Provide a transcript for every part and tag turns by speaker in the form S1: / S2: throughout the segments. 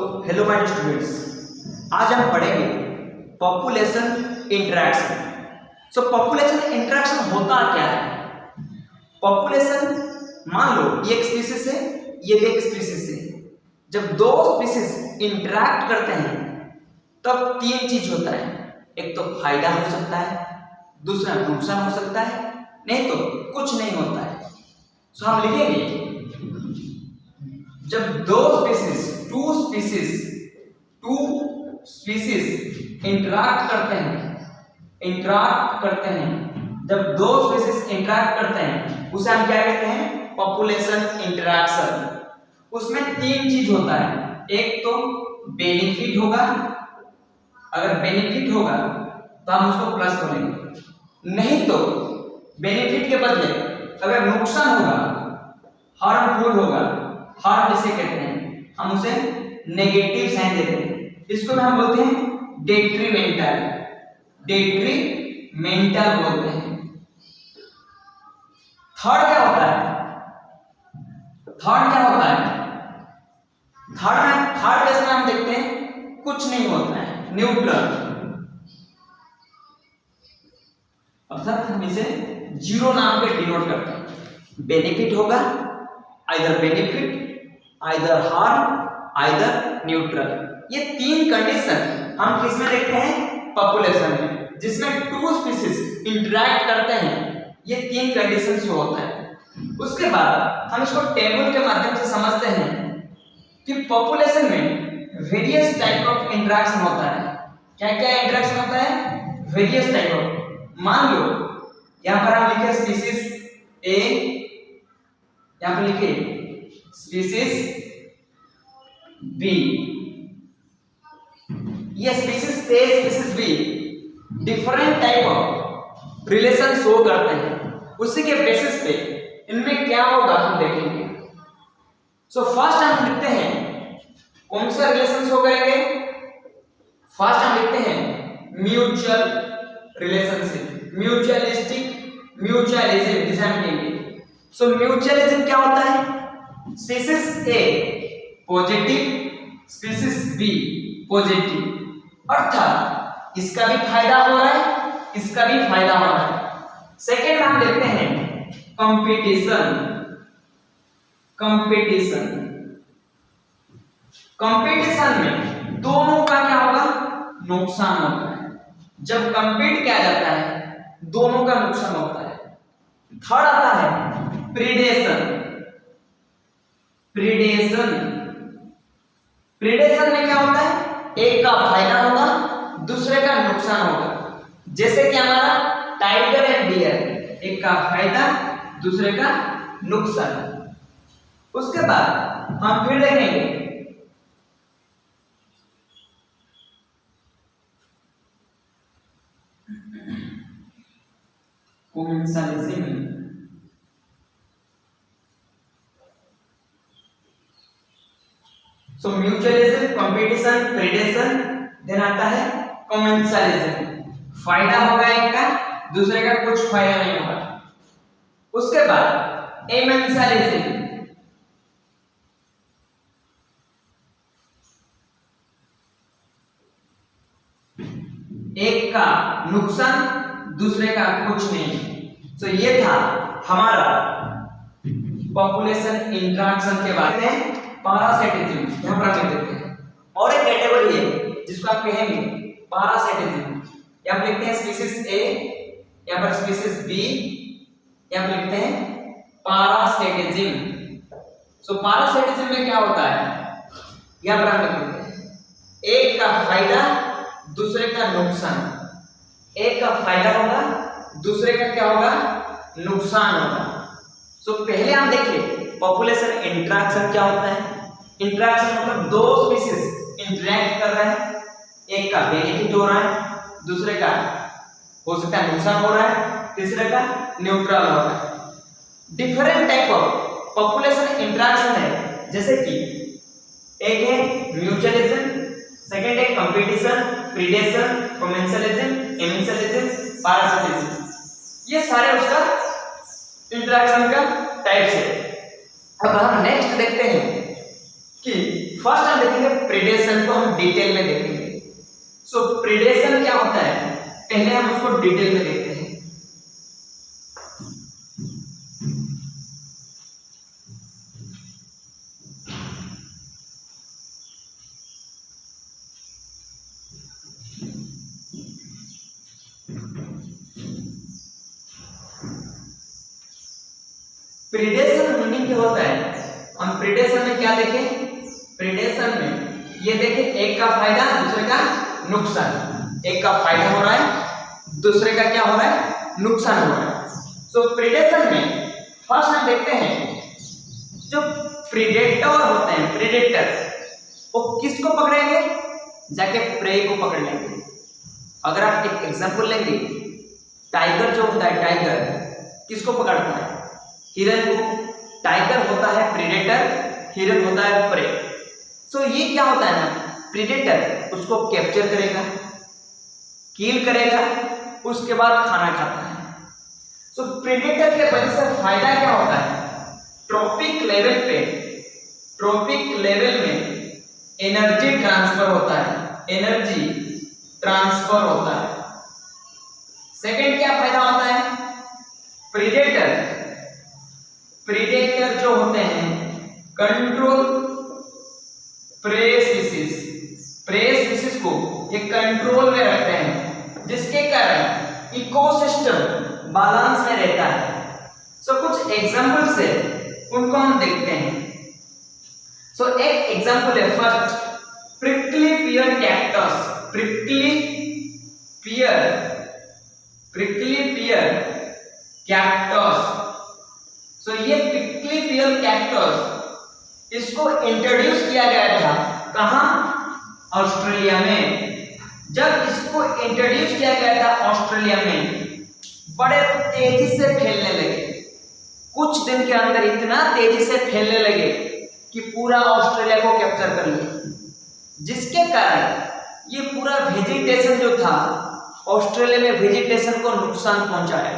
S1: Hello my students, आज हम पढ़ेंगे पॉपुलेशन इंटरैक्शन। पॉपुलेशन इंटरैक्शन होता क्या है? पॉपुलेशन, मान लो ये एक स्पीसीज है, ये भी एक स्पीसीज है। जब दो स्पीसीज इंटरैक्ट करते हैं तब तीन चीज होता है। एक तो फायदा हो सकता है, दूसरा नुकसान हो सकता है, नहीं तो कुछ नहीं होता है। हम लिखेंगे जब दो स्पीसीज इंटरैक्ट करते हैं, जब दो स्पीसीज इंटरैक्ट करते हैं उसे हम क्या कहते हैं? Population interaction. उसमें तीन चीज होता है। एक तो बेनिफिट होगा, अगर बेनिफिट होगा तो हम उसको प्लस करेंगे, नहीं तो बेनिफिट के बदले अगर नुकसान होगा, हार्मफुल होगा, हार्म जिसे कहते हैं, हम उसे नेगेटिव साइन देते हैं। इसको हम बोलते हैं डेट्रीमेंटल बोलते हैं। थर्ड क्या होता है? थर्ड केस में हम देखते हैं कुछ नहीं होता है, न्यूट्रल। अर्थात हम इसे जीरो नाम पे डिनोट करते हैं। बेनिफिट होगा, either benefit, either harm, either neutral. ये तीन कंडीशन हम किस में देखते हैं? पॉपुलेशन में, जिसमें टू स्पीसीज इंटरैक्ट करते हैं। ये तीन कंडीशन से होता है। उसके बाद हम इसको टेबल के माध्यम से समझते हैं कि पॉपुलेशन में वेरियस टाइप ऑफ इंटरैक्शन होता है। क्या क्या इंटरैक्शन होता है? Various type of. मान लो यहां पर हम लिखे स्पीसीज ए, यहां पर लिखे स्पीसीज बी। ये species A, species be different type of relation show करते हैं। उसी के बेसिस पे इनमें क्या होगा हम देखेंगे। फर्स्ट हम लिखते हैं, कौन सा रिलेशन शो करेंगे? फर्स्ट हम लिखते हैं म्यूचुअल रिलेशनशिप, म्यूचुअलिज्म जिसे हम कहेंगे। म्यूचुअलिज्म क्या होता है? स्पीसीज ए पॉजिटिव, स्पीसीज बी पॉजिटिव, अर्थात इसका भी फायदा हो रहा है, इसका भी फायदा हो रहा है। सेकेंड हम देखते हैं कंपटीशन में दोनों का क्या होगा? नुकसान होता है। जब कंपीट किया जाता है दोनों का नुकसान होता है। थर्ड आता है प्रीडेशन में क्या होता है? एक का फायदा होगा, दूसरे का नुकसान होगा। जैसे कि हमारा टाइगर एंड डियर, एक का फायदा, दूसरे का नुकसान। उसके बाद हम फिर देखेंगे कोमेंसलिज्म। म्यूचुअलिज्म, कंपटीशन, प्रेडेशन, देन आता है कोमेंसलिज्म। फायदा होगा एक का, दूसरे का कुछ फायदा नहीं होगा। उसके बाद एमेंसलिज्म, एक का नुकसान, दूसरे का कुछ नहीं। ये था हमारा पॉपुलेशन इंटरैक्शन के बारे में। पैरासिटिज्म यहां पर हम देखते हैं, और एक कैटेगरी है जिसको आप कहेंगे पैरासिटिज्म। यहां पर लिखते हैं स्पीसीज ए, यहां पर स्पीसीज बी, यहां पर लिखते हैं पैरासिटिज्म। पैरासिटिज्म में क्या होता है? यहां पर हम लिखते हैं एक का फायदा, दूसरे का नुकसान। एक का फायदा होगा, दूसरे का क्या होगा? नुकसान होगा। पहले हम देखिए पॉपुलेशन इंटरैक्शन क्या होता है। इंटरैक्शन मतलब दो स्पीसीज इंटरैक्ट कर रहे हैं, एक का बेनिफिट हो रहा है, दूसरे का हो सकता है नुकसान हो रहा है, तीसरे का न्यूट्रल हो रहा है। Different type of population interaction है, जैसे कि एक है म्यूचुअलिज्म, सेकंड है कंपटीशन, प्रीडेशन, कोमेंसलिज्म, एमेंसलिज्म, पैरासिटिज्म। ये सारे उसका इंटरैक्शन का टाइप्स है। अब हम नेक्स्ट देखते हैं कि फर्स्ट हम देखेंगे प्रेडेशन को, हम डिटेल में देखेंगे। सो प्रेडेशन क्या होता है, पहले हम उसको डिटेल में देखते हैं। प्रीडेशन मीनिंग क्या होता है, हम प्रीडेशन में क्या देखें, प्रीडेशन में ये देखें एक का फायदा दूसरे का नुकसान, एक का फायदा हो रहा है दूसरे का क्या हो रहा है, नुकसान हो रहा है। सो प्रीडेशन में फर्स्ट हम देखते हैं जो प्रीडेटर होते हैं, प्रीडेटर वो किसको पकड़ेंगे, जाके प्रे को पकड़ लेंगे। अगर आप एक एग्जांपल लेंगे, टाइगर जो होता है, टाइगर किसको पकड़ता है, हिरन को। टाइगर होता है प्रीडेटर, हिरन होता है प्रे। सो ये क्या होता है ना, प्रीडेटर उसको कैप्चर करेगा, किल करेगा, उसके बाद खाना खाता है। सो प्रीडेटर के वजह से फायदा क्या होता है, ट्रॉपिक लेवल पे, ट्रॉपिक लेवल में एनर्जी ट्रांसफर होता है, एनर्जी ट्रांसफर होता है। सेकंड क्या फायदा होता है, प्रीडेटर, प्रीडेटर जो होते हैं control prey species, prey species को ये कंट्रोल में रखते हैं, जिसके कारण इकोसिस्टम बैलेंस में रहता है। सो कुछ एग्जांपल से उनको हम देखते हैं। सो एक एग्जांपल है first, prickly pear cactus, prickly pear, prickly pear cactus. So ये प्रिकली पियर कैक्टस इसको इंट्रोड्यूस किया गया था कहां, ऑस्ट्रेलिया में। जब इसको इंट्रोड्यूस किया गया था ऑस्ट्रेलिया में, बड़े तेजी से फैलने लगे, कुछ दिन के अंदर इतना तेजी से फैलने लगे कि पूरा ऑस्ट्रेलिया को कैप्चर कर लिया, जिसके कारण ये पूरा वेजिटेशन जो था ऑस्ट्रेलिया में, वेजिटेशन को नुकसान पहुंचाया।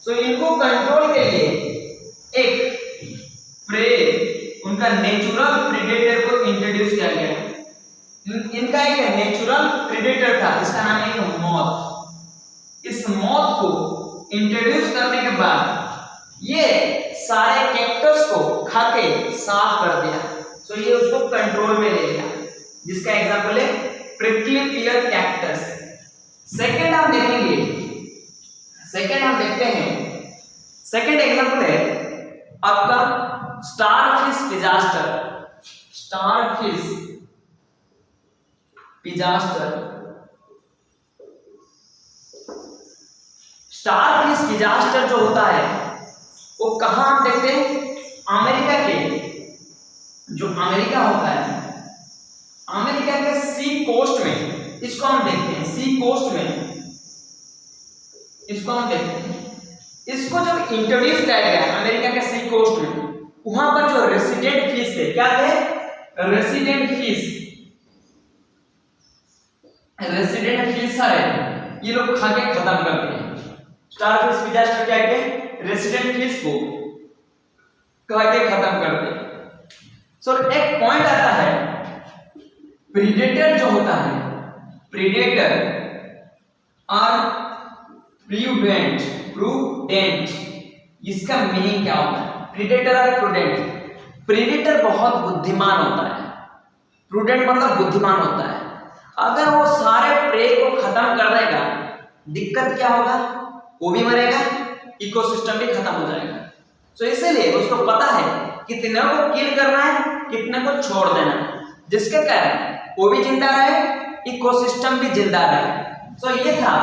S1: सो इनको कंट्रोल के लिए एक प्रे, उनका नेचुरल प्रीडेटर को इंट्रोड्यूस किया गया। इनका एक नेचुरल प्रीडेटर था, इसका नाम है मॉथ। इस मॉथ को इंट्रोड्यूस करने के बाद ये सारे कैक्टस को खाके साफ कर दिया। सो ये उसको कंट्रोल में ले लिया, जिसका एग्जांपल है प्रिकली पियर कैक्टस। सेकंड हम देखेंगे, सेकंड हम देखते हैं, सेकंड एग्जांपल है आपका starfish disaster, starfish disaster. Starfish disaster जो होता है वो कहां हम देखते हैं, अमेरिका के, जो अमेरिका होता है, अमेरिका के सी कोस्ट में इसको हम देखते हैं, सी कोस्ट में इसको हम देखते हैं। इसको जब इंट्रोड्यूस किया गया अमेरिका के सी कोस्ट में, वहां पर जो रेसिडेंट फिश थे, क्या थे, रेसिडेंट फिश, रेसिडेंट फिश है, ये लोग खा के खत्म करते हैं। स्टारफिश डिजास्टर क्या है, रेसिडेंट फिश को खा के खत्म करते हैं। सो एक पॉइंट आता है, प्रीडेटर जो होता है, प्रीडेटर और प्रूडेंट, प्रूडेंट, इसका मीनिंग क्या होता है, प्रीडेटर और प्रूडेंट। प्रीडेटर बहुत बुद्धिमान होता है, प्रूडेंट मतलब बुद्धिमान होता है। अगर वो सारे प्रे को खत्म कर देगा, दिक्कत क्या होगा, वो भी मरेगा, इकोसिस्टम भी खत्म हो जाएगा। सो इसीलिए उसको पता है कितने को किल करना है, कितने को छोड़ देना है, जिसके कारण वो भी जिंदा रहे, इकोसिस्टम भी जिंदा रहे। सो ये था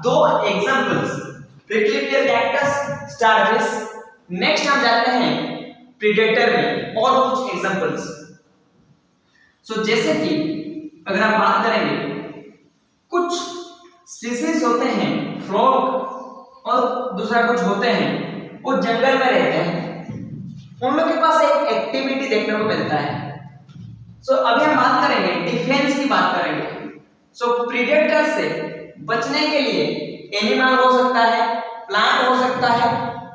S1: दो examples, prickly pear cactus, starfish. Next हम जाते हैं प्रीडेटर में और कुछ एग्जांपल्स। सो जैसे कि अगर आप बात करेंगे, कुछ स्पीसीज होते हैं फ्रॉग और दूसरा कुछ होते हैं वो जंगल में रहते हैं, उन लोग के पास एक एक्टिविटी देखने को मिलता है। सो अभी हम बात करेंगे डिफेंस की बात करेंगे। सो प्रीडेटर से बचने के लिए एनिमल हो सकता है, प्लांट हो सकता है,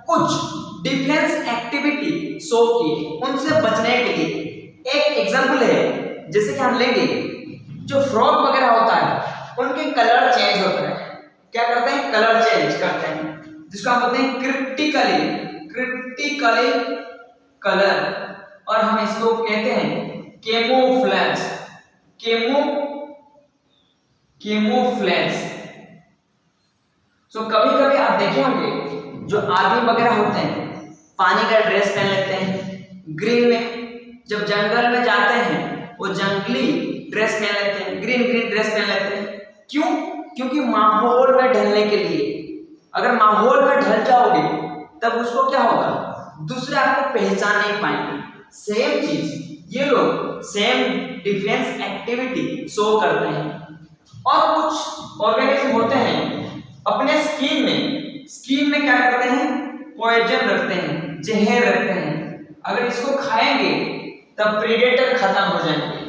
S1: कुछ डिफेंस एक्टिविटी शो किए उनसे बचने के लिए। एक एग्जांपल है जैसे कि हम लेंगे जो फ्रॉग वगैरह होता है उनके कलर चेंज होता है। क्या करते हैं? कलर चेंज करते हैं, जिसको हम बोलते हैं क्रिप्टिकली कलर, और हम इसको कहते हैं कैमोफ्लेज। सो कभी कभी आप देखे होंगे जो आर्मी वगैरह होते हैं पानी का ड्रेस पहन लेते हैं ग्रीन में, जब जंगल में जाते हैं वो जंगली ड्रेस पहन लेते हैं, ग्रीन ड्रेस पहन लेते हैं। क्यों? क्योंकि माहौल में ढलने के लिए। अगर माहौल में ढल जाओगे तब उसको क्या होगा, दूसरे आपको पहचान नहीं पाएंगे। सेम चीज ये लोग सेम डिफेंस एक्टिविटी शो करते हैं। और कुछ ऑर्गेनिज्म होते हैं अपने स्किन में क्या करते हैं, पॉइजन रखते हैं, जहर रखते हैं। अगर इसको खाएंगे तब प्रेडेटर खत्म हो जाएंगे।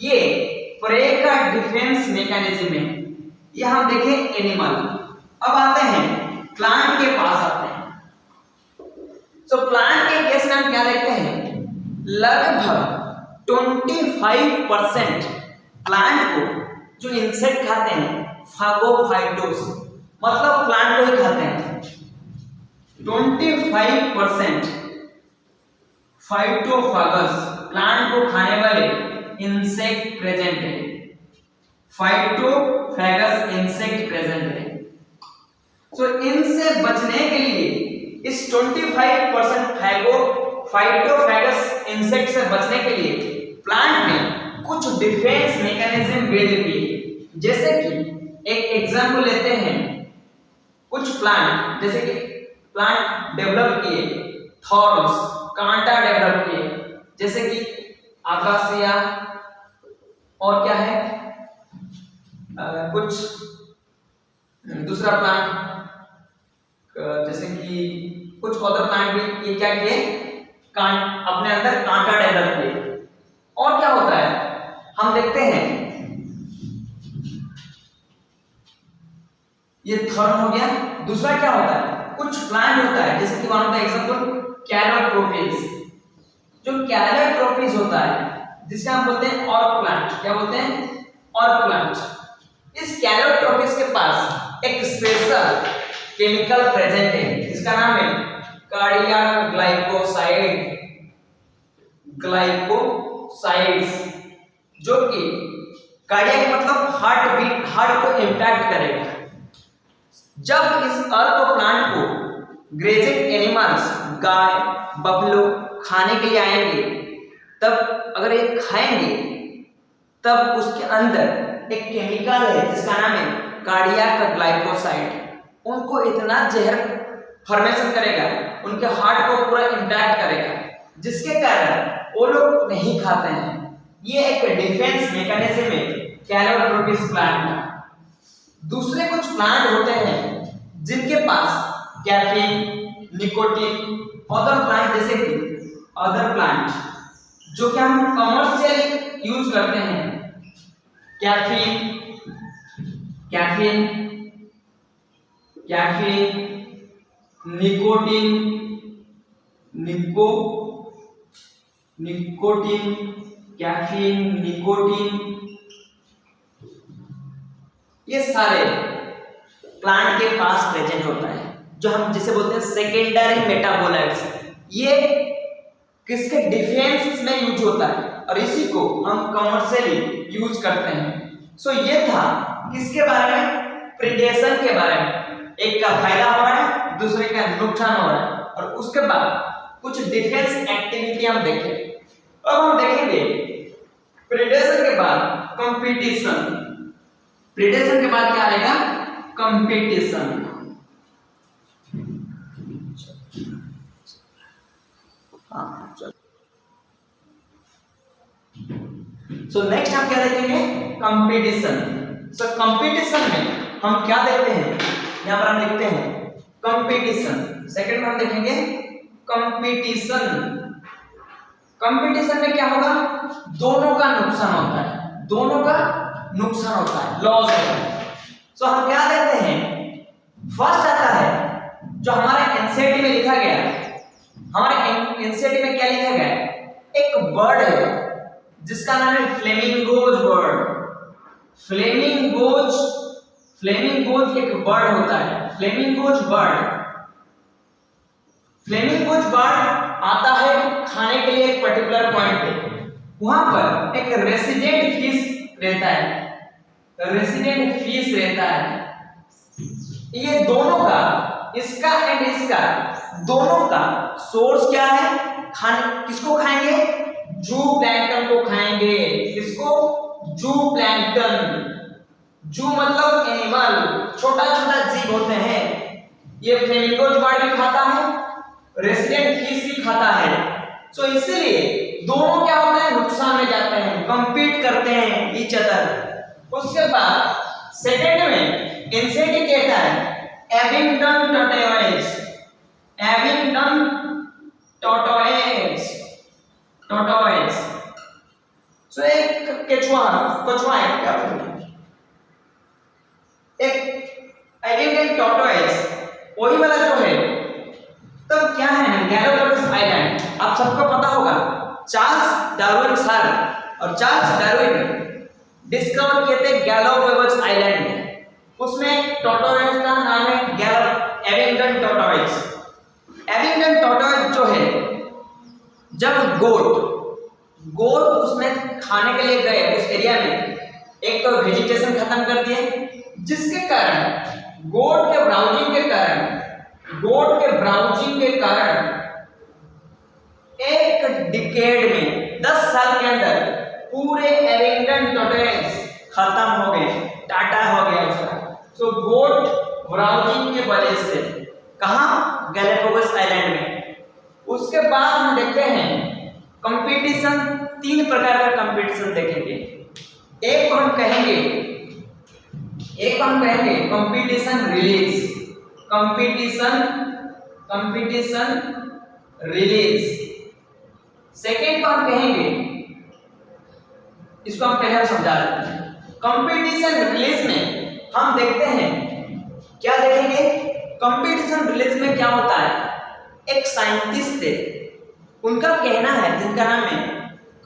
S1: ये प्रे का डिफेंस मैकेनिज्म है। ये हम देखें एनिमल। अब आते हैं प्लांट के पास आते हैं। तो प्लांट के केस में हम क्या देखते हैं, लगभग 25% प्लांट को जो इंसेक्ट खाते हैं फागोफाइटोस, मतलब प्लांट को ही खाते हैं। 25% फाइटोफागस, प्लांट को खाने वाले इंसेक्ट प्रेजेंट है। फाइटोफैगस इंसेक्ट प्रेजेंट है। सो इनसे बचने के लिए, इस 25% फाइटोफैगस इंसेक्ट से बचने के लिए प्लांट ने कुछ डिफेंस मैकेनिज्म बिल्ड किए। जैसे कि एक एग्जांपल लेते हैं, कुछ प्लांट जैसे कि प्लांट डेवलप किए थॉर्न्स, कांटा डेवलप किए, जैसे कि आकाशिया, और क्या है कुछ दूसरा प्लांट जैसे कि कुछ अदर प्लांट भी ये क्या किए, अपने अंदर कांटा डेवलप किए। और क्या होता है हम देखते हैं, ये थर्ड हो गया। दूसरा क्या होता है, कुछ प्लांट होता है जैसे कि one of the example Calotropis. जो कैलोट्रोपिस होता है जिसे हम बोलते हैं ऑर्क प्लांट, क्या बोलते हैं, ऑर्क प्लांट। इस कैलोट्रोपिस के पास एक स्पेशल केमिकल प्रेजेंट है, इसका नाम है कार्डियक ग्लाइकोसाइड्स, जो कि कार्डियक मतलब हार्ट को इंपैक्ट करेगा। जब इस अर्क प्लांट को ग्रेजिंग एनिमल्स, गाय, बफलो खाने के लिए आएंगे, तब अगर ये खाएंगे तब उसके अंदर एक केमिकल है जिसका नाम है कार्डियक ग्लाइकोसाइड। उनको इतना जहर फॉर्मेशन करेगा, उनके हार्ट को पूरा इंपैक्ट करेगा, जिसके कारण वो लोग नहीं खाते हैं। ये एक डिफेंस मैकेनिज्म है कैलोट्रोपिस प्लांट का। दूसरे कुछ प्लांट होते हैं जिनके पास कैफीन, निकोटीन, अदर प्लांट जैसे कि अदर प्लांट जो कि हम कमर्शियली यूज करते हैं, कैफीन, निकोटीन, ये सारे प्लांट के पास प्रेजेंट होता है, जो हम जिसे बोलते हैं सेकेंडरी मेटाबोलाइट्स। ये किसके डिफेंस में यूज होता है और इसी को हम कमर्शियली यूज करते हैं। सो ये था किसके बारे में, प्रीडेशन के बारे में। एक का फायदा हो रहा है, दूसरे का नुकसान हो रहा है, और उसके बाद कुछ डिफेंस एक्टिविटी हम देखें। अब हम देखेंगे प्रीडेशन के बाद कंपटीशन। प्रीडेशन के बाद क्या आएगा, कंपटीशन। सो नेक्स्ट हम क्या देखेंगे, कंपटीशन। सो कंपटीशन में हम क्या देखते हैं, यहां पर हम देखते हैं कंपटीशन। सेकंड में हम देखेंगे कंपटीशन। कंपटीशन में क्या होगा, दोनों का नुकसान होता है, लॉस होता है। सो हम क्या देखते हैं, फर्स्ट आता है जो हमारे एनसीईआरटी में लिखा गया है। हमारे एनसीईआरटी में क्या लिखा गया है, एक बर्ड है जिसका नाम है फ्लेमिंगोज बर्ड। फ्लेमिंगोज एक बर्ड होता है, फ्लेमिंगोज बर्ड आता है खाने के लिए एक पर्टिकुलर पॉइंट पे। वहां पर एक रेसिडेंट फिश रहता है। ये दोनों का, इसका एंड इसका, दोनों का सोर्स क्या है? खाने किसको खाएंगे? जू प्लैंकटन को खाएंगे। किसको? जू प्लैंकटन। जू मतलब एनिमल, छोटा छोटा जीव होते हैं। ये फ्लेमिंगोज बर्ड भी खाता है, रेसिडेंट फिश भी खाता है। सो इसलिए दोनों क्या होता है? नुकसान में जाते हैं, कंपीट करते हैं ईच अदर। उसके बाद सेकंड में इंसेक्ट कहता है एविंगटन टोटोइड्स। सो एक केचुआ है, क्या बोलते हैं, एक एविंगटन टोटोइड्स वही वाला जो है। तब क्या है? गैलापागोस आइलैंड, आप सबको पता होगा, चार्ल्स डार्विन सर और चार्ल्स डार्विन डिस्कवर किए थे गैलापागोस आइलैंड। उसमें टोटोइड्स का नाम है एविंगटन टोटोइड्स। एविंगटन टोटोइड्स जो है, जब गोट उसमें खाने के लिए गए उस एरिया में, एक तो वेजिटेशन खत्म कर दिए, जिसके कारण गोट के ब्राउजिंग के कारण एक डिकेड में 10 साल के अंदर पूरे एविंगटन टोटोइड्स खत्म हो गए, टाटा हो गया उसका। सो गोट ब्राउजिंग के वजह से कहां? गैलापागोस आइलैंड में। उसके बाद हम देखते हैं कंपटीशन, 3 प्रकार का कंपटीशन देखेंगे। एक को हम कहेंगे कंपटीशन रिलीज। सेकेंड को हम कहेंगे, इसको हम पहले समझा देते हैं। कंपटीशन रिलीज में हम देखते हैं, क्या देखेंगे? कंपटीशन रिलीज में क्या होता है? एक साइंटिस्ट थे, उनका कहना है, जिनका नाम है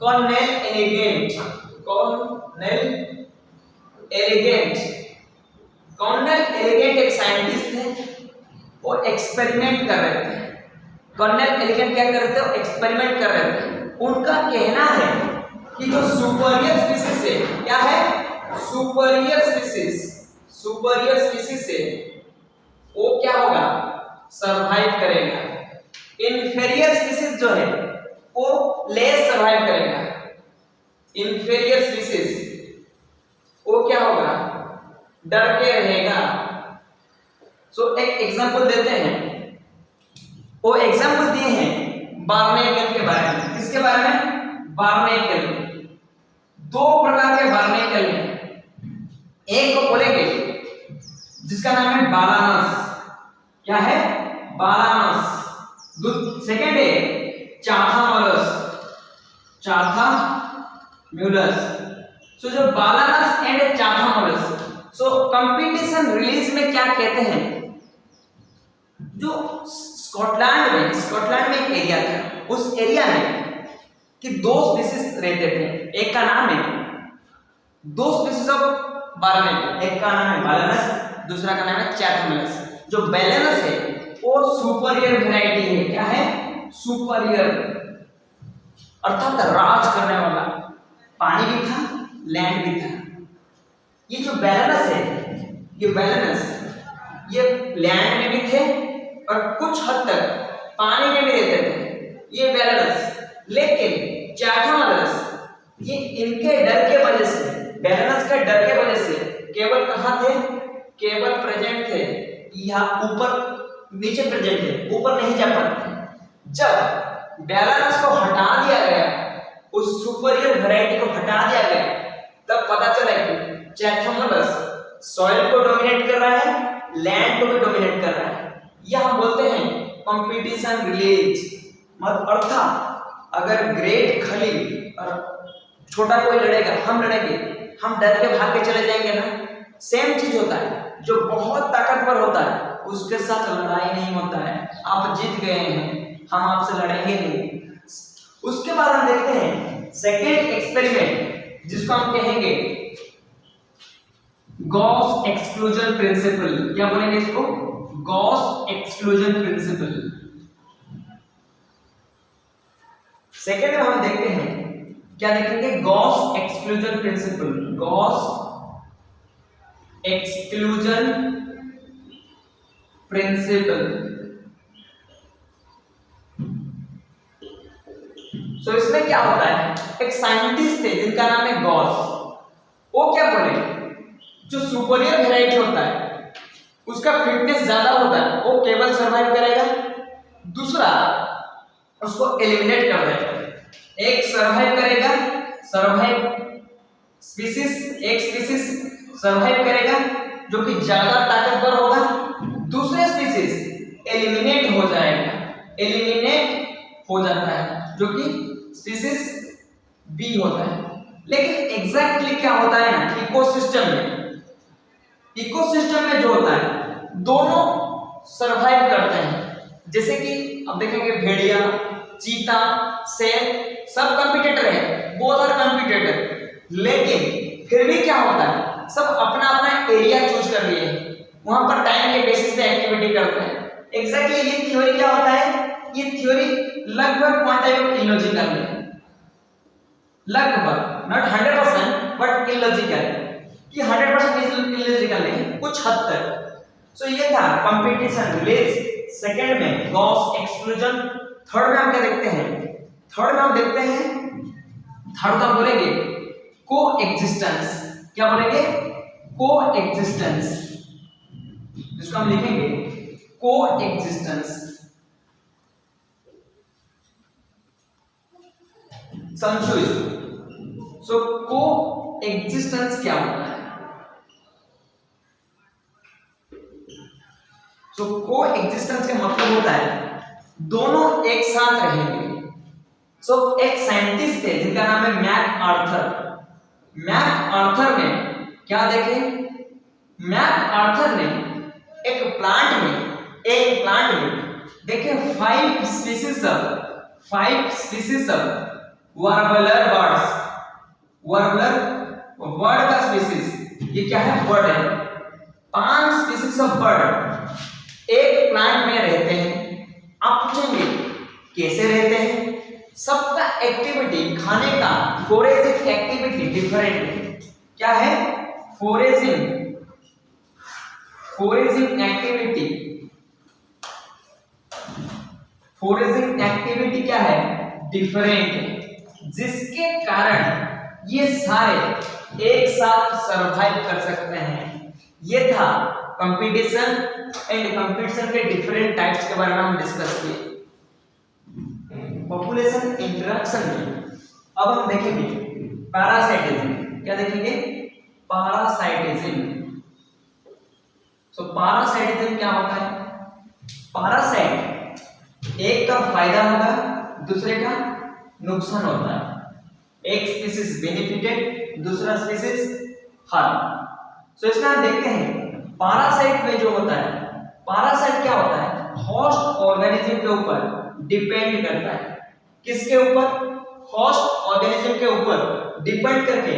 S1: कॉर्नेल एलिगेंट एक साइंटिस्ट थे, वो एक्सपेरिमेंट कर रहे थे। कॉर्नेल एलिगेंट क्या कर रहे थे? एक्सपेरिमेंट कर रहे थे। उनका कहना है कि जो सुपीरियर स्पीसीज है, क्या है? सुपीरियर स्पीसीज है वो क्या होगा? सरवाइव करेगा। इंफीरियर स्पीसीज जो है वो लेस सरवाइव करेगा। इंफीरियर स्पीसीज वो क्या होगा? डर के रहेगा। सो एक एग्जांपल देते हैं, वो एग्जांपल दिए हैं बार्नेकल के बारे में। किसके बारे में? बार्नेकल। 2 प्रकार के बार्नेकल हैं। एक को बोलेंगे जिसका नाम है बालानस। क्या है? बालानस। सेकेंड है चाथा म्यूलस। सो जो बालानस एंड चाथा म्यूलस। सो कंपटीशन रिलीज में क्या कहते हैं? जो स्कॉटलैंड में एक एरिया था, उस एरिया में कि 2 स्पीसीज रहते थे। एक का नाम है 2 स्पीसीज ऑफ बालानस, एक का नाम है बालानस, दूसरा का नाम है चैथमलस। जो बालानस है वो सुपीरियर वैरायटी है। क्या है? सुपीरियर, अर्थात राज करने वाला। पानी भी था, लैंड भी था। ये जो बालानस है, ये लैंड में भी थे और कुछ हद तक पानी में भी रहते थे, ये बालानस। लेकिन चैथमलस ये इनके डर के वजह से, बालानस के डर के वजह से केवल कहां थे? केवल प्रेजेंट थे, यहाँ ऊपर नीचे प्रेजेंट थे, ऊपर नहीं जा पाते। जब बालानस को हटा दिया गया, उस सुपीरियर वैरायटी को हटा दिया गया, तब पता चला कि चैथमलस सॉइल को डोमिनेट कर रहा है, लैंड को भी डोमिनेट कर रहा है। यह हम बोलते हैं कंपटीशन रिलीज। मतलब अर्थात अगर ग्रेट खली और छोटा कोई लड़ेगा, हम लड़ेंगे, हम डर के भाग के चले जाएंगे ना। सेम चीज होता है, जो बहुत ताकतवर होता है उसके साथ लड़ाई नहीं होता है। आप जीत गए हैं, हम आपसे लड़ेंगे नहीं। उसके बाद हम देखते हैं सेकेंड एक्सपेरिमेंट जिसको हम कहेंगे गॉस एक्सक्लूजन प्रिंसिपल। क्या बोलेंगे इसको? Gauss exclusion principal. सेकेंड में हम देखते हैं, क्या देखेंगे? Gause exclusion principle. Gause exclusion principle. So इसमें क्या होता है, एक साइंटिस्ट थे जिनका नाम है गॉस। वो क्या बोले, जो सुपीरियर वेराइटी होता है उसका फिटनेस ज्यादा होता है, वो केवल सरवाइव करेगा, दूसरा उसको एलिमिनेट कर देगा। एक सरवाइव करेगा, सरवाइव स्पीसीज, एक स्पीसीज सरवाइव करेगा जो कि ज्यादा ताकतवर होगा, दूसरे स्पीसीज एलिमिनेट हो जाएगा, एलिमिनेट हो जाता है जो कि स्पीसीज बी होता है। लेकिन एग्जैक्टली क्या होता है ना, इकोसिस्टम में जो होता है दोनों सरवाइव करते हैं। जैसे कि अब देखेंगे भेड़िया, चीता, शेर सब कॉम्पिटिटर है, बोथ आर कॉम्पिटिटर, लेकिन फिर भी क्या होता है, सब अपना अपना एरिया चूज कर लिए हैं, वहां पर टाइम के बेसिस पे एक्टिविटी करते हैं। एग्जैक्टली ये थ्योरी क्या होता है, ये थ्योरी लगभग क्वांटाइव इलॉजिकल है, लगभग, नॉट 100% बट इलॉजिकल, कि 100% इलॉजिकल नहीं, कुछ हद तक। सो ये था कंपटीशन रिलेज। सेकंड में गॉस एक्सक्लूजन। थर्ड में हम क्या देखते हैं, थर्ड में हम देखते हैं, थर्ड का बोलेंगे को एग्जिस्टेंस। क्या बोलेंगे? को एग्जिस्टेंस, जिसको हम लिखेंगे को एग्जिस्टेंस। समझो इसको। सो को एग्जिस्टेंस क्या होता है? सो को एग्जिस्टेंस का मतलब होता है दोनों एक साथ रहेंगे। सो एक साइंटिस्ट थे जिनका नाम है मैक आर्थर। मैक आर्थर ने क्या देखे, मैक आर्थर ने एक प्लांट में देखे 5 species of warbler birds. Warbler bird का स्पीसीज, ये क्या है? बर्ड है। 5 स्पीसीज ऑफ बर्ड एक प्लांट में रहते हैं। आप पूछेंगे कैसे रहते हैं? सबका एक्टिविटी, खाने का फोरेजिंग एक्टिविटी डिफरेंट है। क्या है? फोरेजिंग एक्टिविटी क्या है? डिफरेंट है, जिसके कारण ये सारे एक साथ सरवाइव कर सकते हैं। ये था कंपटीशन एंड कंपटीशन के डिफरेंट टाइप्स के बारे में हम डिस्कस किए। पॉपुलेशन इंटरेक्शन में अब हम देखेंगे पैरासाइटिज्म। क्या देखेंगे? पैरासाइटिज्म। सो पैरासाइटिज्म क्या होता है? पैरासाइट एक का फायदा होगा, दूसरे का नुकसान होता है। एक स्पीसीज बेनिफिटेड, दूसरा स्पीसीज हार्म। सो इसमें हम देखते हैं पैरासाइट में जो होता है, पैरासाइट क्या होता है? होस्ट ऑर्गेनिज्म के ऊपर डिपेंड करता है। किसके ऊपर? होस्ट ऑर्गेनिज्म के ऊपर डिपेंड करके,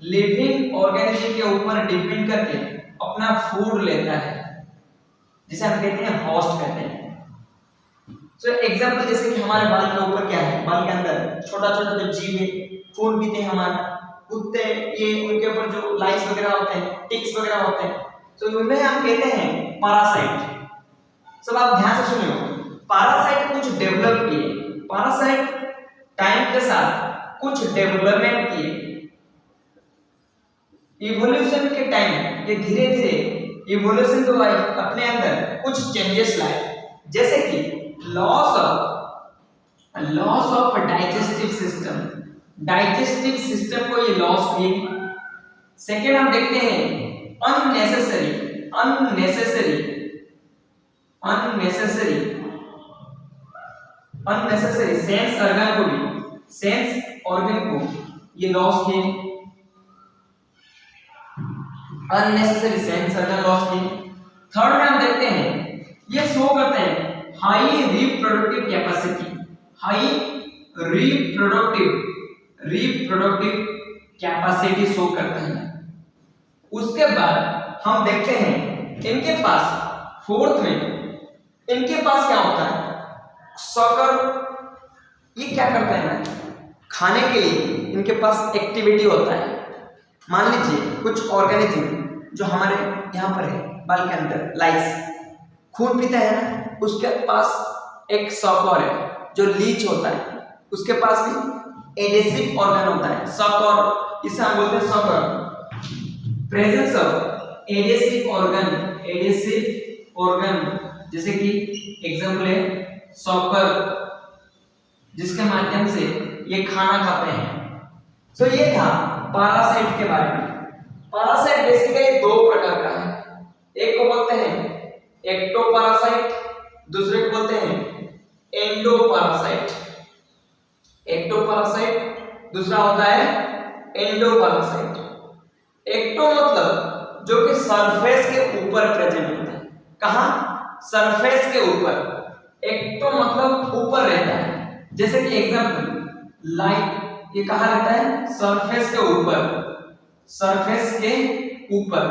S1: लिविंग ऑर्गेनिज्म के ऊपर डिपेंड करके अपना फूड लेता है, जिसे हम कहते हैं होस्ट कहते हैं। सो एग्जांपल जैसे कि हमारे बाल के ऊपर क्या है, बाल के अंदर छोटा छोटा जो जीव है, खून पीते हैं हमारा, कुत्ते, ये उनके ऊपर जो लाइस वगैरह होते हैं, टिक्स वगैरह होते हैं, तो उन्हें हम कहते हैं पैरासाइट। सब आप ध्यान से सुनियो, पैरासाइट कुछ डेवलप किए, पैरासाइट टाइम के साथ कुछ डेवलपमेंट किए, इवोल्यूशन के टाइम ये धीरे धीरे इवोल्यूशन को अपने अंदर कुछ चेंजेस लाए, जैसे कि लॉस ऑफ डाइजेस्टिव सिस्टम को ये लॉस किए। सेकेंड हम देखते हैं अननेसेसरी सेंस ऑर्गन को ये लॉस किए, अननेसेसरी सेंस ऑर्गन लॉस किए। थर्ड में हम देखते हैं ये शो करते हैं high reproductive capacity reproductive capacity show करते हैं। उसके बाद हम देखते हैं इनके पास फोर्थ में इनके पास क्या होता है, सॉकर। ये क्या करते हैं, खाने के लिए इनके पास एक्टिविटी होता है। मान लीजिए कुछ ऑर्गेनिज्म जो हमारे यहाँ पर है बाल के अंदर, लाइस खून पीता है ना, उसके पास एक सॉकर है जो लीच होता है, उसके पास भी एडेसिव ऑर्गन होता है सॉकर, इसे हम बोलते हैं soccer. Presence of adhesive organ जैसे कि एग्जांपल है सॉकर, जिसके माध्यम से ये खाना खाते हैं। सो ये था पैरासाइट के बारे में। पैरासाइट बेसिकली दो प्रकार का है, एक को बोलते हैं एक्टोपैरासाइट, दूसरे को बोलते हैं एंडोपैरासाइट। एक्टोपैरासाइट, दूसरा होता है एंडोपैरासाइट। एक्टो मतलब जो कि सरफेस के ऊपर प्रेजेंट होता है। कहां? सरफेस के ऊपर। एक्टो मतलब ऊपर रहता है। जैसे कि एग्जांपल लाइट, ये कहां रहता है? सरफेस के ऊपर, सरफेस के ऊपर।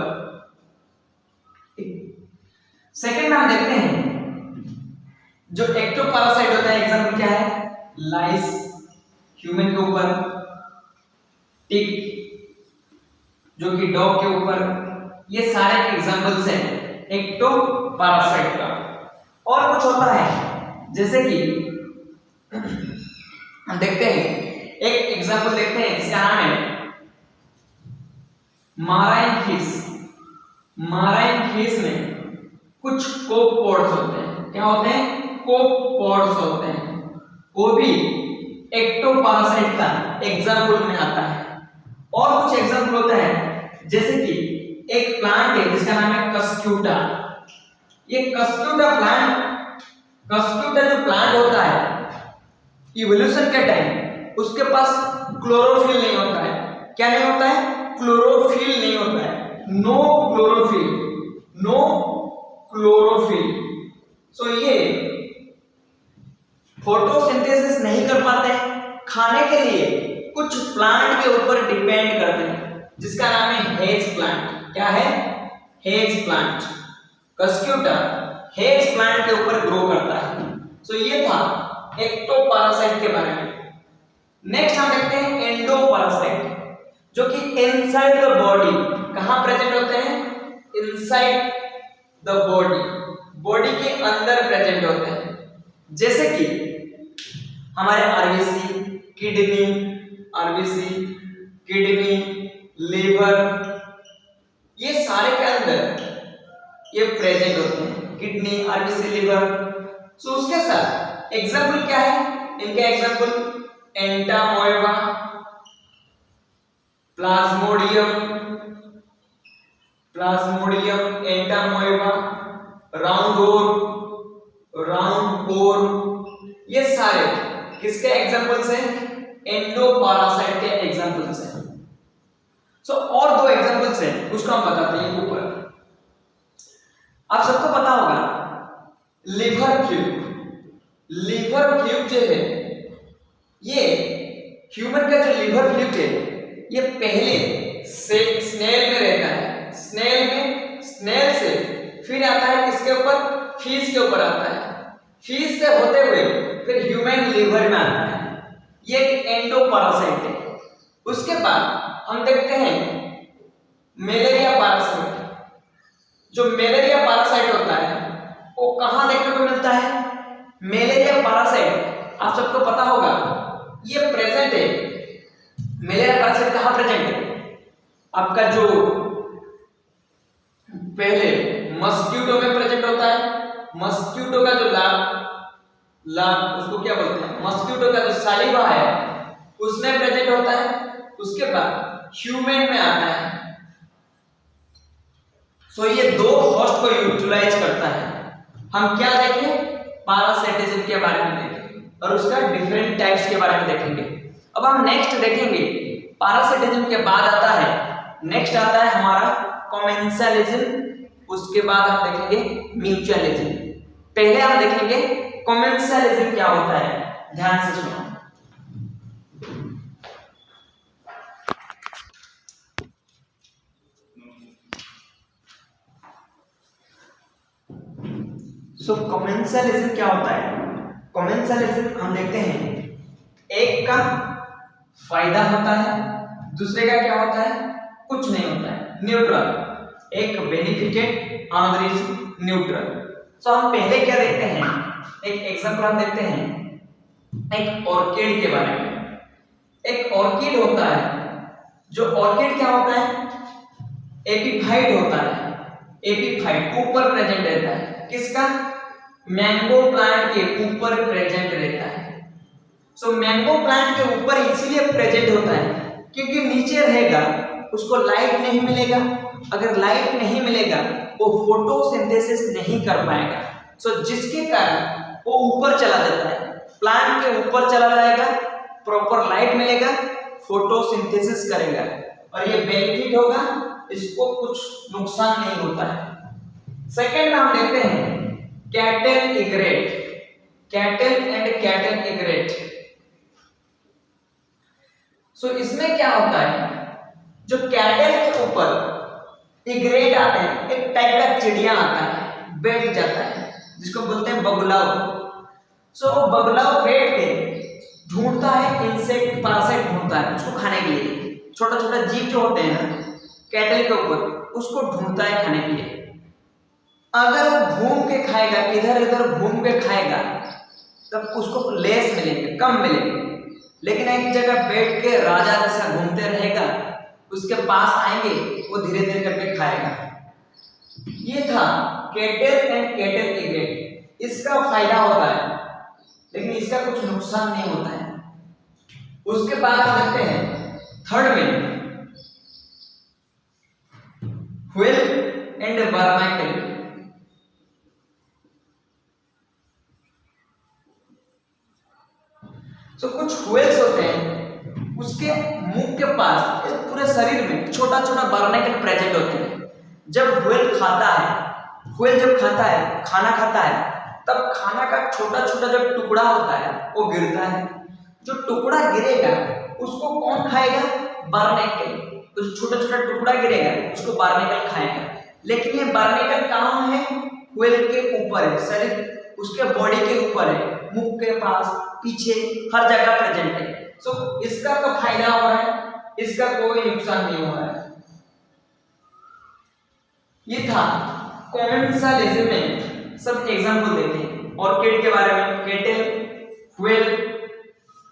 S1: सेकंड में हम देखते हैं जो एक्टोपैरासाइट होता है, एग्जांपल क्या है? लाइस ह्यूमन के ऊपर, टिक जो कि डॉग के ऊपर, ये सारे एग्जांपल्स हैं एक्टोपैरासाइट का। और कुछ होता है जैसे कि हम देखते हैं, एक एग्जांपल देखते हैं जिसका नाम है माराइन फिश। माराइन फिश में कुछ कोपपोड्स होते हैं। क्या होते हैं? कोपपोड्स होते हैं। वो भी एक्टोपैरासाइट का एग्जांपल में आता है। और कुछ एग्जांपल होते हैं जैसे कि एक प्लांट है जिसका नाम है कस्क्यूटा। ये कस्क्यूटा जो प्लांट होता है, इवोल्यूशन के टाइम उसके पास क्लोरोफिल नहीं होता है। क्या नहीं होता है? क्लोरोफिल नहीं होता है। No chlorophyll. सो ये फोटोसिंथेसिस नहीं कर पाते हैं, खाने के लिए कुछ प्लांट के ऊपर डिपेंड करते हैं, जिसका नाम है हेज प्लांट। क्या है? Hedge plant. Cuscuta hedge plant के ऊपर ग्रो करता है। सो ये था एक्टोपैरासाइट के बारे में। नेक्स्ट हम देखते हैं एंडोपैरासाइट, जो कि इनसाइड द बॉडी कहां प्रेजेंट होते हैं? इनसाइड द बॉडी के अंदर प्रेजेंट होते हैं। जैसे कि हमारे आरबीसी, किडनी, लीवर, ये सारे के अंदर ये प्रेजेंट होते हैं, किडनी, आरबीसी, लीवर। सो उसके साथ एग्जांपल क्या है इनके? एग्जांपल एंटामोeba, प्लाज्मोडियम, एंटामोeba, राउंड ओर, ये सारे किसके एग्जांपल्स हैं? एंडोपैरासाइट के एग्जांपल्स हैं। सो और दो एग्जांपल्स हैं, उसको हम बताते हैं ऊपर। आप सबको पता होगा लिवर फ्लूक जो है, ये ह्यूमन का जो लिवर फ्लूक है, ये पहले स्नेल में रहता है। स्नेल से फिर आता है किसके ऊपर? फिश के ऊपर आता है। फिश से होते हुए फिर ह्यूमन लिवर में आता है। ये एक एंडोपैरासाइट है। उसके बाद हम देखते हैं मलेरिया पैरासाइट। जो मलेरिया पैरासाइट होता है वो कहां देखने को मिलता है? मलेरिया पैरासाइट आप सबको पता होगा, ये प्रेजेंट है। मलेरिया पैरासाइट कहां प्रेजेंट है? आपका जो पहले मस्क्यूटो में प्रेजेंट होता है। मस्क्यूटो का जो लार्वा उसको क्या बोलते हैं? मस्क्यूटो का जो सालिवा है उसमें प्रेजेंट होता है। उसके बाद ह्यूमन में आता है। सो ये दो होस्ट को यूटिलाइज करता है। हम क्या देखें? पैरासाइटिज्म के बारे में देखें और उसका डिफरेंट टाइप्स के बारे में देखेंगे। अब हम नेक्स्ट देखेंगे, पैरासाइटिज्म के बाद आता है, नेक्स्ट आता है हमारा कॉमेंसलिज्म। उसके बाद हम देखेंगे म्यूचुअलिज्म। पहले हम देखेंगे कॉमेंसलिज्म क्या होता है, ध्यान से सुनो। सो कमेंसलिज्म क्या होता है? कमेंसलिज्म हम देखते हैं एक का फायदा होता है, दूसरे का क्या होता है? कुछ नहीं होता है, न्यूट्रल। एक बेनिफिटेड, अनदर इज न्यूट्रल। सो हम पहले क्या देखते हैं, एक एग्जांपल हम देखते हैं एक ऑर्किड के बारे में। एक ऑर्किड होता है, जो ऑर्किड क्या होता है? एपिफाइट होता है। एपिफाइट ऊपर प्रेजेंट रहता है, किसका? मैंगो प्लांट के ऊपर प्रेजेंट रहता है। सो मैंगो प्लांट के ऊपर इसीलिए प्रेजेंट होता है क्योंकि नीचे रहेगा, उसको लाइट नहीं मिलेगा। अगर लाइट नहीं मिलेगा वो फोटोसिंथेसिस नहीं कर पाएगा। सो जिसके कारण वो ऊपर चला जाता है, प्लांट के ऊपर चला जाएगा, प्रॉपर लाइट मिलेगा, फोटोसिंथेसिस करेगा और ये बेनिफिट होगा, इसको कुछ नुकसान नहीं होता है। सेकंड में हम देखते हैं cattle egret. Cattle and cattle egret. So इसमें क्या होता है, जो कैटल के ऊपर इग्रेट आते हैं, एक टाइप का चिड़िया आता है, बैठ जाता है, जिसको बोलते हैं बगुलाव। सो बगुलाव बैठ के ढूंढता है इंसेक्ट, पैरासाइट ढूंढता है उसको खाने के लिए। छोटा छोटा जीव जो होते हैं ना कैटल के ऊपर, उसको ढूंढता है खाने के लिए। अगर वो घूम के खाएगा, इधर इधर घूम के खाएगा, तब उसको लेस मिलेंगे, कम मिलेंगे। लेकिन एक जगह बैठ के राजा जैसा घूमते रहेगा, उसके पास आएंगे, वो धीरे धीरे करके खाएगा। ये था कैटल एंड कैटल इग्रेट। इसका फायदा होता है लेकिन इसका कुछ नुकसान नहीं होता है। उसके बाद देखते हैं थर्ड में व्हेल एंड बर्नाकल। सो कुछ व्हेल्स होते हैं, उसके मुंह के पास पूरे शरीर में छोटा छोटा बर्नाकल प्रेजेंट होते हैं। जब व्हेल खाता है, व्हेल जब खाता है, खाना खाता है, तब खाना का छोटा छोटा जो टुकड़ा होता है वो गिरता है। जो टुकड़ा गिरेगा उसको कौन खाएगा? बर्नाकल। तो जो छोटा छोटा टुकड़ा गिरेगा उसको बर्नाकल खाएगा। लेकिन ये बर्नाकल कहाँ है? व्हेल के ऊपर है, शरीर उसके बॉडी के ऊपर है, मुंह के पास, पीछे, हर जगह प्रेजेंट है। सो इसका तो फायदा हो रहा है, इसका कोई नुकसान नहीं हो रहा है। ये था कमेंसलिज्म में सब एग्जांपल देते हैं। ऑर्किड के बारे में, कैटल, व्हेल,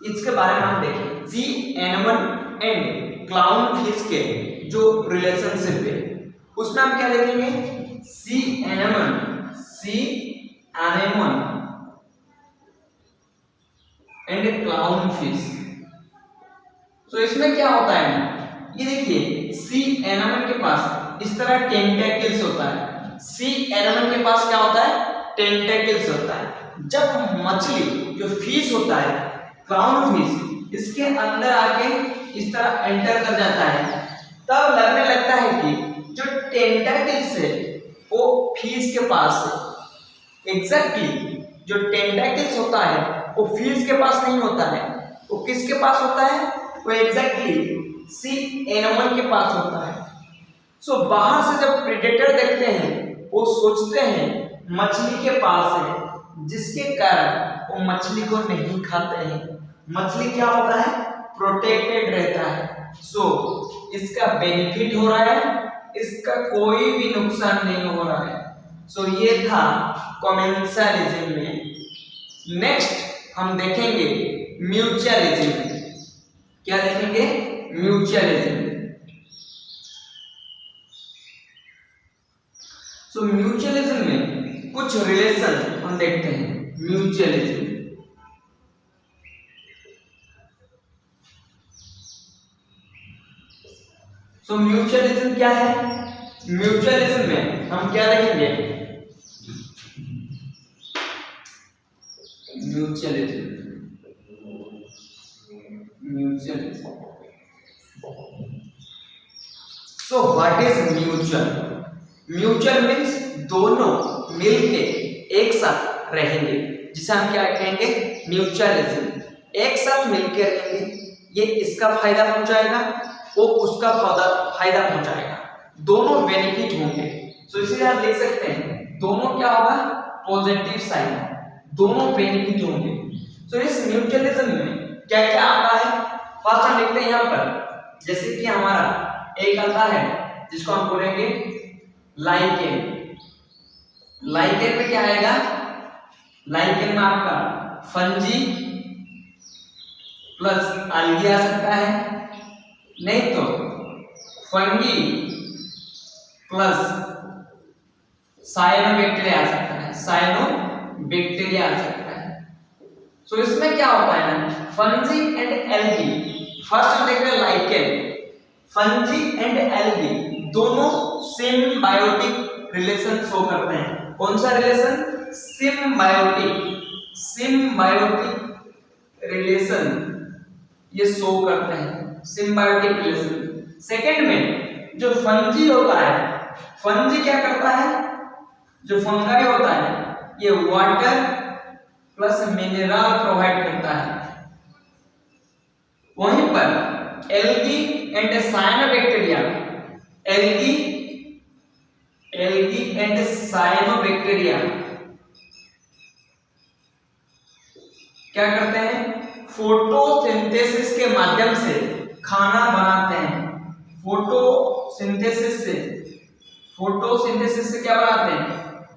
S1: इसके बारे में हम देखें। सी एनेमन एंड क्लाउन फिश के जो रिलेशनशिप है उसमें हम क्या देखेंगे? सी एनेमन एंड क्लाउन फिश। तो इसमें क्या होता है, ये देखिए सी एनेमन के पास इस तरह टेंटेकल्स होता है। सी एनेमन के पास क्या होता है? टेंटेकल्स होता है। जब मछली जो फिश होता है, क्लाउन फिश, इसके अंदर आके इस तरह एंटर कर जाता है, तब लगने लगता है कि जो टेंटेकल्स है वो फिश के पास है। एग्जैक्टली जो टेंटेकल्स होता है वो फिश के पास नहीं होता है, वो किसके पास होता है? वो एग्जैक्टली सी एनिमल के पास होता है। सो बाहर से जब प्रेडेटर देखते हैं वो सोचते हैं मछली के पास है, जिसके कारण वो मछली को नहीं खाते हैं। मछली क्या होता है? प्रोटेक्टेड रहता है। सो इसका बेनिफिट हो रहा है, इसका कोई भी नुकसान नहीं हो रहा है। सो ये था कमेंसलिज्म में। नेक्स्ट हम देखेंगे म्यूचुअलिज्म। क्या देखेंगे? म्यूचुअलिज्म। सो म्यूचुअलिज्म में कुछ रिलेशन हम देखते हैं। म्यूचुअलिज्म, सो म्यूचुअलिज्म क्या है? म्यूचुअलिज्म में हम क्या देखेंगे? Mutualism so what is mutual? Mutual means दोनों मिलके एक साथ रहेंगे, जिसे हम क्या कहेंगे? म्यूचुअलिज्म। एक साथ मिलके रहेंगे, ये इसका फायदा पहुंचाएगा, वो उसका फायदा पहुंचाएगा, दोनों बेनिफिट होंगे। सो इसीलिए आप देख सकते हैं दोनों क्या होगा? पॉजिटिव साइन, दोनों बेनिफिट होंगे। तो इस म्यूचुअलिज्म में क्या क्या आता है, फर्स्ट हम लिखते हैं यहाँ पर, जैसे कि हमारा एक आता है जिसको हम बोलेंगे लाइकेन। लाइकेन में क्या आएगा, लाइकेन में आपका फंजी प्लस algae आ सकता है, नहीं तो फंगी प्लस साइनोबैक्टीरिया आ सकता है, साइनोबैक्टीरिया आ सकता है। सो इसमें क्या होता है ना, फंजी एंड एल्गी। फर्स्ट हम देख रहे हैं लाइकेन, फंजी एंड एल्गी दोनों सिम्बायोटिक रिलेशन शो करते हैं। कौन सा रिलेशन, सिम्बायोटिक, सिम्बायोटिक रिलेशन ये शो करते हैं, सिम्बायोटिक रिलेशन। सेकंड में जो फंजी होता है, फंजी क्या करता है, जो फंगाई होता है ये वाटर प्लस मिनरल प्रोवाइड करता है। वहीं पर algae and cyanobacteria, algae and cyanobacteria क्या करते हैं, फोटोसिंथेसिस के माध्यम से खाना बनाते हैं। फोटोसिंथेसिस से क्या बनाते हैं,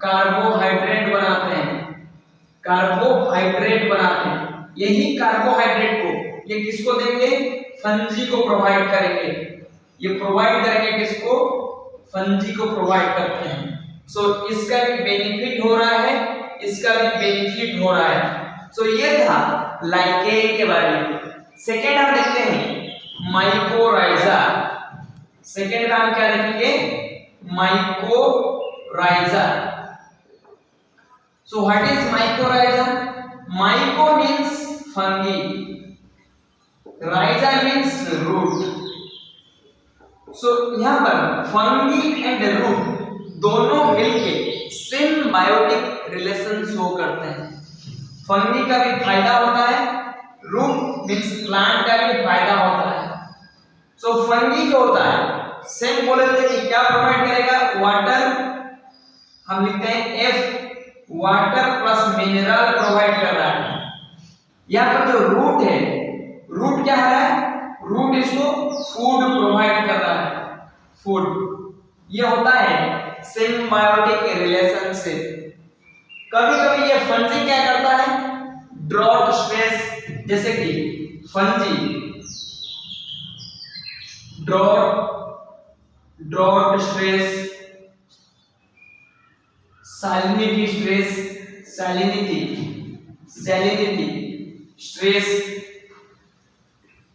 S1: कार्बोहाइड्रेट बनाते हैं, कार्बोहाइड्रेट बनाते हैं। यही कार्बोहाइड्रेट को ये किसको देंगे, फंजी को प्रोवाइड करेंगे। ये प्रोवाइड करेंगे किसको, फंजी को प्रोवाइड करते हैं। सो इसका भी बेनिफिट हो रहा है, इसका भी बेनिफिट हो रहा है। सो ये था लाइकेन के बारे में। सेकेंड हम देखते हैं माइकोराइजा। सेकेंड हम क्या देखेंगे, mycorrhiza. So what is mycorrhiza, myco means fungi, rhiza means root. So यहां पर फंगी एंड रूट दोनों मिलके सिम्बायोटिक रिलेशन शो करते हैं। फंगी का भी फायदा होता है, रूट मीन्स प्लांट का भी फायदा होता है। सो फंगी जो होता है सेम बोले थे कि क्या प्रोवाइड करेगा, वाटर, हम लिखते हैं F, water plus mineral provide कर रहा है। यहाँ पर जो रूट है, रूट क्या है, रूट इसको फूड प्रोवाइड कर रहा है, फूड। ये होता है सिम्बायोटिक रिलेशनशिप। कभी कभी ये फंजी क्या करता है, ड्रॉट स्ट्रेस, जैसे कि fungi drought stress, salinity stress, salinity stress,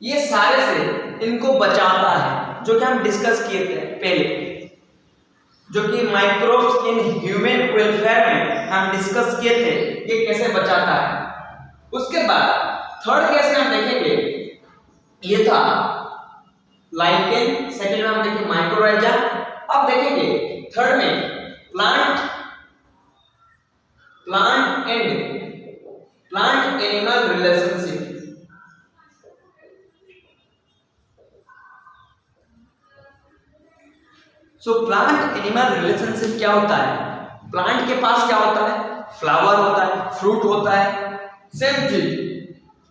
S1: ये सारे से इनको बचाता है, जो कि हम डिस्कस किए थे पहले, जो कि माइक्रोब्स इन ह्यूमन वेलफेयर में हम डिस्कस किए थे, ये कैसे बचाता है। उसके बाद थर्ड केस में हम देखेंगे, ये था लाइकेन, सेकंड में हम देखेंगे माइकोराइजा। अब देखेंगे थर्ड में प्लांट एनिमल रिलेशनशिप। सो प्लांट एनिमल रिलेशनशिप क्या होता है, प्लांट के पास क्या होता है, फ्लावर होता है, फ्रूट होता है, सेम चीज,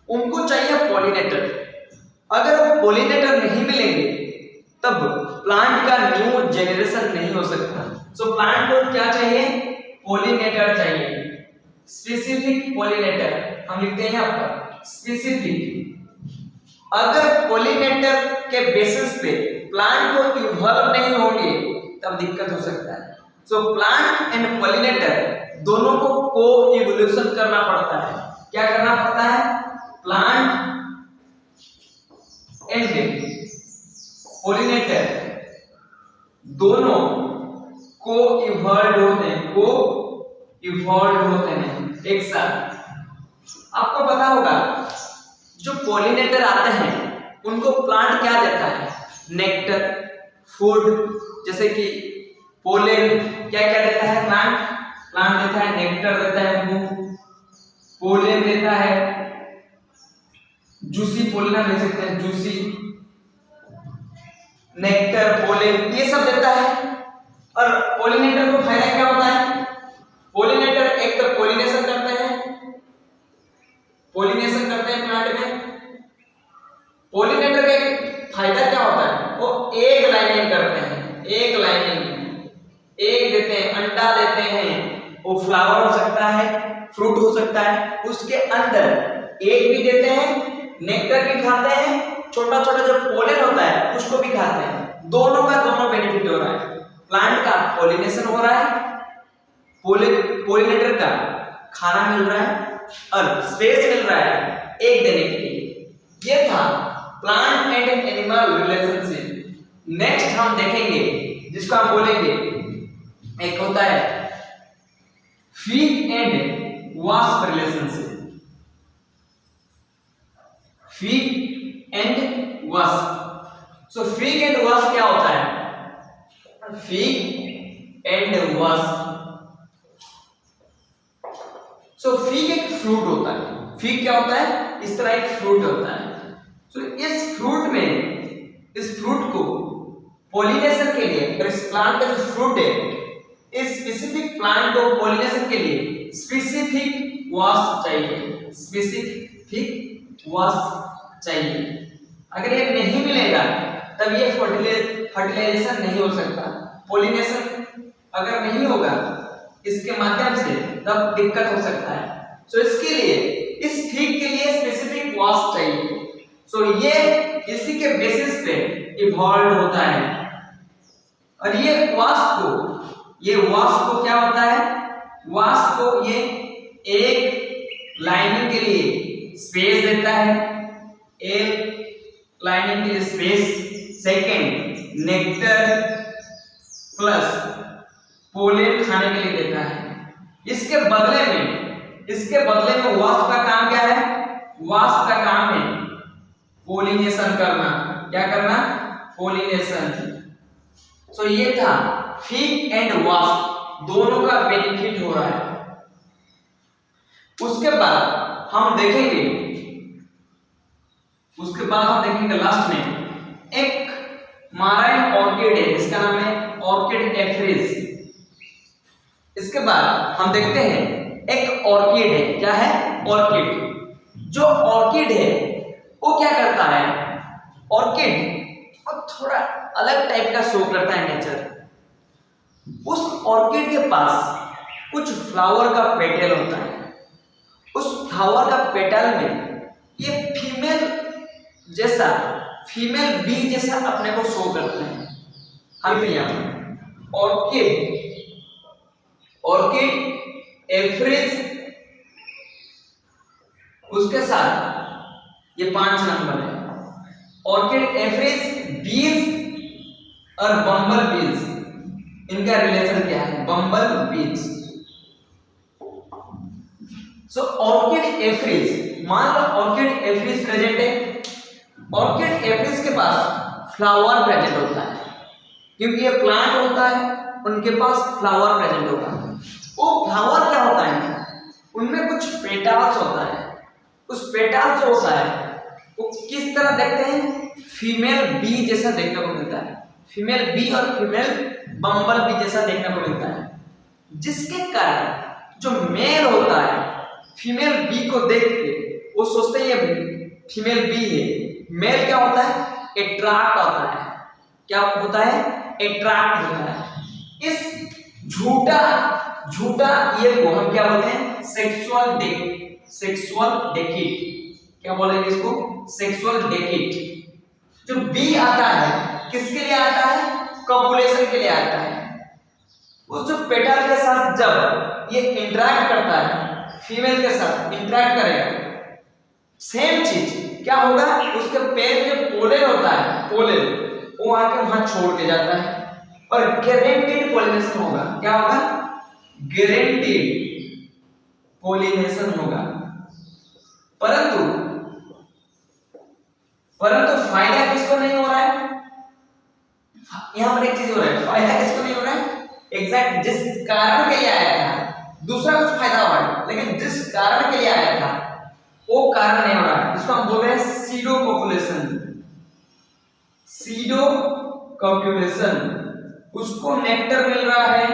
S1: उनको चाहिए पॉलिनेटर। अगर वो पॉलिनेटर नहीं मिलेंगे तब प्लांट का न्यू जनरेशन नहीं हो सकता। सो प्लांट को क्या चाहिए, पॉलिनेटर चाहिए, स्पेसिफिक पॉलिनेटर, हम लिखते हैं यहाँ पर स्पेसिफिक। अगर पॉलिनेटर के बेसिस पे प्लांट को इवॉल्व नहीं होंगे तब दिक्कत हो सकता है। सो प्लांट एंड पॉलिनेटर दोनों को को इवोल्यूशन करना पड़ता है। क्या करना पड़ता है, प्लांट एंड पॉलिनेटर दोनों को इवॉल्व होते हैं एक साथ। आपको पता होगा जो पॉलिनेटर आते हैं उनको प्लांट क्या देता है, नेक्टर, फूड, जैसे कि पोलन क्या क्या देता है, प्लांट देता है, नेक्टर देता है, फूड, पोलन देता है, जूसी पोलन ले सकते हैं, जूसी, नेक्टर, पोलन ये सब देता है। और पॉलिनेटर को फायदा क्या होता है, पॉलिनेटर एक तो पोलिनेशन करते हैं प्लांट में। पोलिनेटर का फायदा क्या होता है, वो एग लाइनिंग करते हैं, एग लाइनिंग, एग देते हैं, अंडा देते हैं। वो फ्लावर हो सकता है, फ्रूट हो सकता है, उसके अंदर एग भी देते हैं, नेक्टर भी खाते हैं, छोटा छोटा जो पोलन होता है उसको भी खाते हैं। दोनों का दोनों बेनिफिट हो रहा है, प्लांट का पोलिनेशन हो रहा है, पोलिनेटर का खाना मिल रहा है और स्पेस मिल रहा है एग देने के लिए। ये था plant and animal relationship. Next हम देखेंगे जिसको हम बोलेंगे, एक होता है feed and wasp relationship. Feed and wasp. So feed and wasp क्या होता है? Feed and wasp, so fig एक फ्रूट होता है। फीग क्या होता है? इस तरह एक फ्रूट होता है। सो इस फ्रूट में, इस फ्रूट को पॉलिनेशन के लिए, और इस प्लांट का जो फ्रूट है, इस स्पेसिफिक प्लांट को पॉलिनेशन के लिए स्पेसिफिक वास्प चाहिए, स्पेसिफिक वास्प चाहिए। अगर ये नहीं मिलेगा तब ये फर्टिलाइजेशन नहीं हो सकता। पॉलिनेशन अगर नहीं होगा इसके माध्यम से तब दिक्कत हो सकता है। सो इसके लिए, इस फीग के लिए स्पेसिफिक वास्प चाहिए। सो ये इसी के बेसिस पे इवॉल्व होता है। और ये वास्प को क्या होता है? वास्प को ये एक लाइनिंग के लिए स्पेस देता है, एक लाइनिंग के लिए space. Second, nectar plus pollen खाने के लिए देता है। इसके बदले में वास्प का काम क्या है? वास्प का काम है पोलिनेशन करना। क्या करना? पोलिनेशन। सो ये था फीग एंड वास्प, दोनों का बेनिफिट हो रहा है। उसके बाद हम देखेंगे लास्ट में एक माराइन ऑर्किड है, इसका नाम है ऑर्किड एफ्रिज। इसके बाद हम देखते हैं एक ऑर्किड है। क्या है? ऑर्किड। जो ऑर्किड है वो क्या करता है? ऑर्किड और थोड़ा अलग टाइप का शो करता है नेचर। उस ऑर्किड के पास कुछ फ्लावर का पेटल होता है। उस फ्लावर का पेटल में ये फीमेल बी जैसा अपने को शो करते हैं। हम यहाँ ऑर्किड एफ्रिज, उसके साथ ये 5 नंबर है। ऑर्किड एफ्रिज, बीज और बम्बल बीज, इनका रिलेशन क्या है? बम्बल बीज। सो ऑर्किड एफ्रिज, मान लो ऑर्किड एफ्रिज प्रेजेंट है। ऑर्किड एफ्रिज के पास फ्लावर प्रेजेंट होता है, क्योंकि ये प्लांट होता है, उनके पास फ्लावर प्रेजेंट होता है। वो फ्लावर क्या होता है? उनमें कुछ पेटल्स होता है। उस पेटल जो होता है वो किस तरह देखते हैं? फीमेल बी जैसा देखने को मिलता है। फीमेल बी और फीमेल बम्बल बी जैसा देखने को मिलता है, जिसके कारण जो मेल होता है फीमेल बी को देख के वो सोचते हैं ये फीमेल बी है। मेल क्या होता है? अट्रैक्ट होता है। क्या होता है? अट्रैक्ट होता है। इस झूठा ये को हम क्या बोलते हैं? Sexual decade. क्या बोलेंगे इसको? Sexual decade. जो बी आता है किसके लिए आता है? कॉपुलेशन के लिए आता है। उस जो पेटल के साथ जब ये इंटरेक्ट करता है, फीमेल के साथ इंटरेक्ट करेगा, सेम चीज क्या होगा? उसके पैर में जो पोलन होता है, पोलन वो आके वहां छोड़ के जाता है और गारंटीड पोलिनेशन होगा। क्या होगा? गारंटीड पोलिनेशन होगा। परंतु फायदा किसको नहीं हो रहा है? यहां पर एक चीज हो रहा है, फायदा किसको नहीं हो रहा है? एग्जैक्ट जिस कारण के लिए आया था, दूसरा कुछ फायदा हो रहा है, लेकिन जिस कारण के लिए आया था वो कारण नहीं हो रहा है। इसको हम बोल रहे हैं सीडो कॉपुलेशन। सीडो कॉपुलेशन, उसको नेक्टर मिल रहा है